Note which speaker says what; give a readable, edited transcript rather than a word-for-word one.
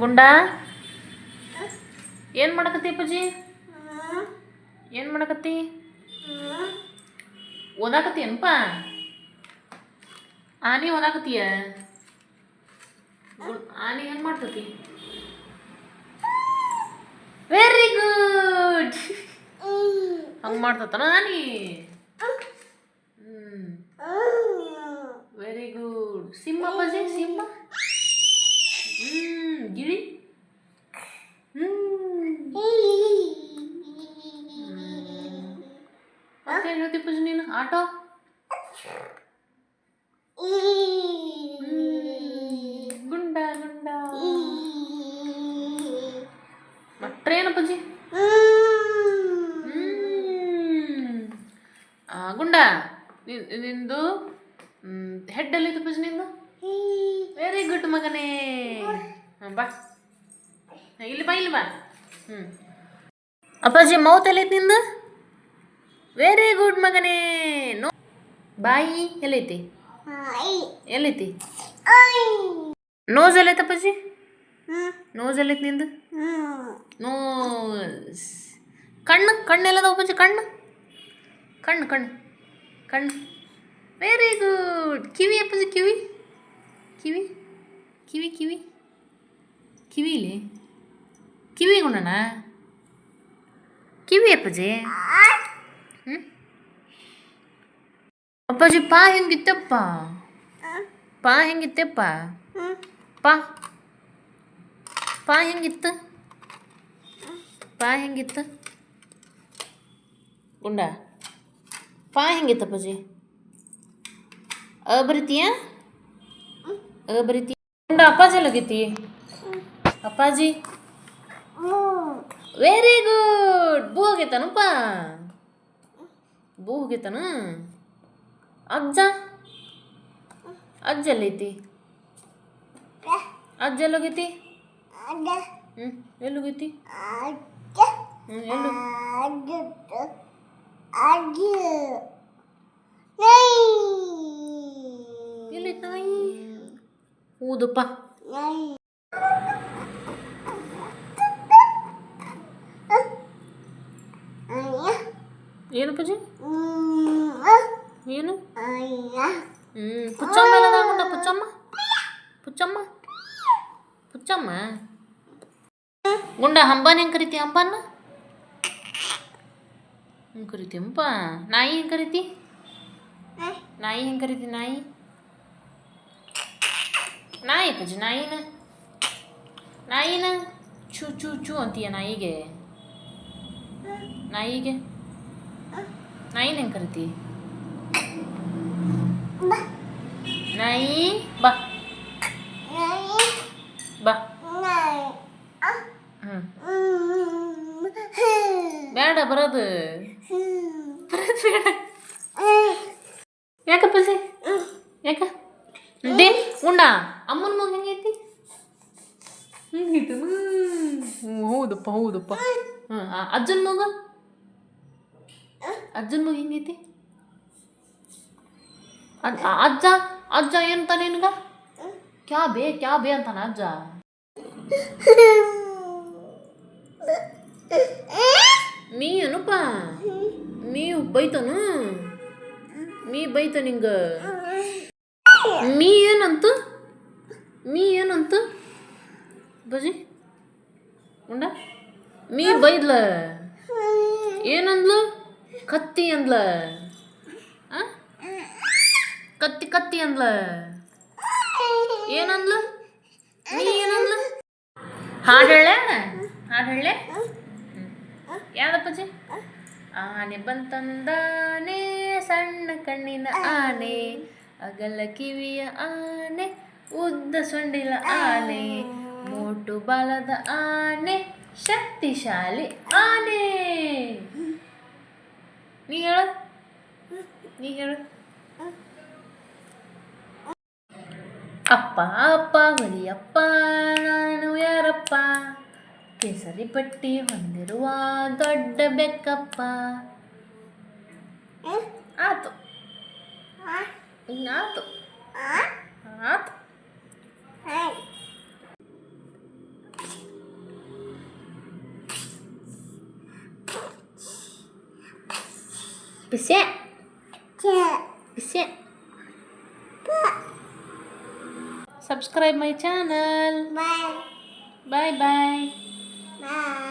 Speaker 1: ಗುಂಡ ಏನು ಮಾಡಕತ್ತಿ ಅಪ್ಪಾಜಿ? ಏನು ಮಾಡಕತ್ತಿ? ಓದಾಕತ್ತಿ ಏನಪ್ಪ? ಆನಿ ಓದಾಕತ್ತೀಯ? ಆನಿ ಏನು ಮಾಡ್ತತಿ? Very good. ಹಂಗೆ ಮಾಡ್ತತನ ಆನಿ? Very good. ಸಿಂಹ ಅಪ್ಪಾಜಿ, ಸಿಂಹ. ಗಿಳಿ. ಮತ್ತೆ ಹೇಳ್ತಿ ಪೂಜೆ ನೀನು? ಆಟೋ. ಗುಂಡ ಗುಂಡ. ಟ್ರೇನ್ ಅಪ್ಪಾಜಿ. ಗುಂಡ ನಿಂದು ಹೆಡ್ ಎಲ್ಲಿತ್ತು ಪೂಜೆ ನಿಂದು? ವೆರಿ ಗುಡ್ ಮಗನೇ. ಬಾ ಇಲ್ಲಿ ಬಾ, ಇಲ್ಲಿ ಬಾ. ಅಪ್ಪಾಜಿ ಮೌತ್ ಎಲ್ಲೈತಿ ನಿಂದು? ವೆರಿ ಗುಡ್ ಮಗನೇ. ನೋ ಬಾಯಿ ಎಲ್ಲೈತಿ? ಎಲ್ಲೈತಿ? ನೋಸ್ ಎಲ್ಲೈತಿ ಅಪ್ಪಾಜಿ? ನೋಸ್ ಎಲ್ಲೈತಿ ನಿಂದು? ನೋಸ್. ಕಣ್ಣು, ಕಣ್ಣು ಎಲ್ಲದ ಅಪ್ಪಾಜಿ? ಕಣ್ಣು, ಕಣ್ಣು, ಕಣ್ಣು, ಕಣ್ಣು. Very good. ಕಿವಿ ಅಪ್ಪಾಜಿ, ಕಿವಿ, ಕಿವಿ, ಕಿವಿ, ಕಿವಿ, ಕಿವಿಲಿ ಕಿವಿ ಗುಣನ ಕಿವಿ ಅಪ್ಪಾಜಿ. ಅಪ್ಪಾಜಿ ಪಾ ಹೆಂಗಿತ್ತಪ್ಪ? ಪಾ ಹೆಂಗಿತ್ತಪ್ಪ? ಪಾ ಪಾ ಹೆಂಗಿತ್ತು? ಪಾ ಹೆಂಗಿತ್ತು? ಗುಂಡ ಪಾ ಹೆಂಗಿತ್ತು ಅಪ್ಪಾಜಿ? ಬರಿತೀಯ? ಬರಿತೀಯ? ಗುಂಡ ಅಪ್ಪಾಜಿ ಎಲ್ಲೋಗೈತಿ? ಅಪ್ಪಾಜಿ ವೆರಿ ಗುಡ್. ಬೂ ಹೋಗೈತನಪ್ಪ? ಬೂ ಹೋಗೈತನ? ಅಜ್ಜ, ಅಜ್ಜ ಎಲ್ಲೈತಿ? ಅಜ್ಜ ಎಲ್ಲೋಗೈತಿ? ಎಲ್ಲೋಗೈತಿ? ಎಲ್ಲು ಎಲ್ಲೈತಿ ನಾಯಿ? ಹೌದಪ್ಪ. ಏನು ಪೂಜೆ? ಏನು? ಪುಚ್ಚಮ್ಮ ಎಲ್ಲ ತಗೊಂಡ? ಪುಚ್ಚಮ್ಮ, ಪುಚ್ಚಮ್ಮ, ಪುಚ್ಚಮ್ಮ. ಗುಂಡ ಹಂಬಾನ ಹೆಂಗೆ ಕರಿತಿ? ಹಂಬಾನ ಹೆಂಗೆ ಕರಿತಿ ಹಂಪ? ನಾಯಿ ಹೆಂಗೆ ಕರಿತಿ? ನಾಯಿ ಹೆಂಗೆ ಕರಿತಿ? ನಾಯಿ, ನಾಯಿ ಪೂಜೆ. ನಾಯಿನ, ನಾಯಿನ ಚೂ ಚೂ ಚೂ ಅಂತೀಯ ನಾಯಿಗೆ? ನಾಯಿಗೆ ನಾಯಿನ ಹೆಂಗೆ ಕರಿತಿ? ನಾಯಿ ಬಾ, ಬಾ. ಬೇಡ ಬರೋದು, ಬೇಡ. ಯಾಕಪ್ಪಾಜಿ? ಯಾಕ? ದೇ ಉಂಡ ಅಮ್ಮನ ಮಗ ಹೆಂಗೈತಿ? ಹೆಂಗೈತಿ? ಹೌದಪ್ಪ, ಹೌದಪ್ಪ. ಅಜ್ಜನ ಮಗ, ಅಜ್ಜನ ಮಗ ಹೆಂಗೈತಿ? ಅಜ್ಜ, ಅಜ್ಜ ಏನಂತ ನಿನ್ಗ? ಕ್ಯಾ ಬೇ, ಕ್ಯಾ ಬೇ ಅಂತಾನ ಅಜ್ಜ. ಮೀ ಏನಪ್ಪ? ಮೀ ಬೈತನು? ಮೀ ಬೈತ ನಿಂಗ? ಮೀ ಏನಂತ? ಮೀ ಏನಂತ ಬಜಿ? ಉಂಡ ಮೀ ಬೈದ್ಲ? ಏನಂದ್ಲು? ಕತ್ತಿ ಅಂದ್ಲ? ಕತ್ತಿ ಕತ್ತಿ ಅಂದ್ಲ? ಏನಂದ್ಲು? ನೀ ಏನಂದ್ಲು? ಹಾಡು ಹೇಳೆ, ಹಾಡು ಹೇಳೆ. ಯಾವ್ದಪ್ಪಜಿ? ಆನೆ ಬಂತಂದಾನೆ, ಸಣ್ಣ ಕಣ್ಣಿನ ಆನೆ, ಅಗಲ ಕಿವಿಯ ಆನೆ, ಉದ್ದ ಸೊಂಡಿಲ ಆನೆ, ಮೋಟು ಬಾಲದ ಆನೆ, ಶಕ್ತಿಶಾಲಿ ಆನೆ. ನೀ ಹೇಳು, ನೀ ಹೇಳು. ಅಪ್ಪ ಅಪ್ಪ ಹೊಲಿಯಪ್ಪ, ನಾನು ಯಾರಪ್ಪ? ಕೇಸರಿ ಪಟ್ಟಿ ಹೊಂದಿರುವ ದೊಡ್ಡ ಬೆಕ್ಕಪ್ಪ. ಆತು, ಆತು, ಆತು. Bisa. Bisa. Subscribe my channel.
Speaker 2: Bye.
Speaker 1: Bye bye.
Speaker 2: Bye.